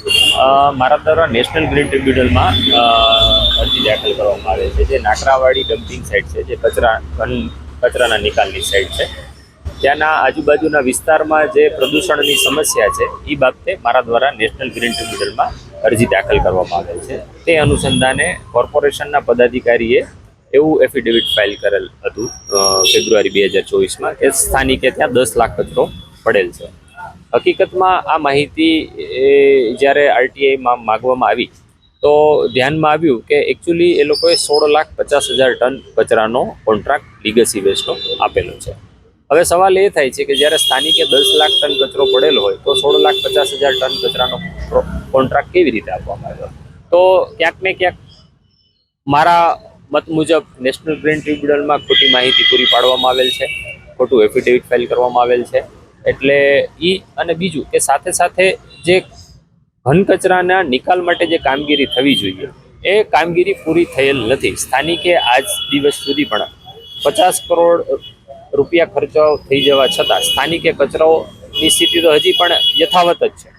મારા દ્વારા national green ટ્રિબ્યુનલમાં અરજી દાખલ કરવામાં આવે છે. જે નાકરાવાડી ડમ્પિંગ સાઇટ છે, જે કચરાના નિકાલની સાઇટ છે, ત્યાંના આજુબાજુના વિસ્તારમાં જે પ્રદૂષણની સમસ્યા છે એ બાબતે મારા દ્વારા નેશનલ ગ્રીન ટ્રિબ્યુનલમાં અરજી દાખલ કરવામાં આવેલ છે. તે અનુસંધાને કોર્પોરેશનના પદાધિકારીએ એવું એફિડેવિટ ફાઇલ કરેલ હતું ફેબ્રુઆરી 2024માં કે સ્થાનિકે ત્યાં 10 લાખ કચરો પડેલ છે. હકીકતમાં આ માહિતી જ્યારે આરટીઆઈમાં માગવામાં આવી તો ધ્યાનમાં આવ્યું કે એકચ્યુઅલી એ લોકોએ 16,50,000 ટન કચરાનો કોન્ટ્રાક્ટ લીગસી વેસ્ટનો આપેલો છે. હવે સવાલ એ થાય છે કે જ્યારે સ્થાનિકે 10 લાખ ટન કચરો પડેલો હોય તો 16,50,000 ટન કચરાનો કોન્ટ્રાક્ટ કેવી રીતે આપવામાં આવ્યો? તો ક્યાંક ને ક્યાંક મારા મત મુજબ નેશનલ ગ્રીન ટ્રિબ્યુનલમાં ખોટી માહિતી પૂરી પાડવામાં આવેલ છે, ખોટું એફિડેવિટ ફાઇલ કરવામાં આવેલ છે. એટલે અને બીજું કે સાથે સાથે જે ઘન કચરાના નિકાલ માટે જે કામગીરી થવી જોઈએ એ કામગીરી પૂરી થયેલ નથી. સ્થાનિકે આજ દિવસ સુધી પણ 50 કરોડ રૂપિયા ખર્ચો થઈ જવા છતાં સ્થાનિકે કચરાઓની સ્થિતિ તો હજી પણ યથાવત જ છે.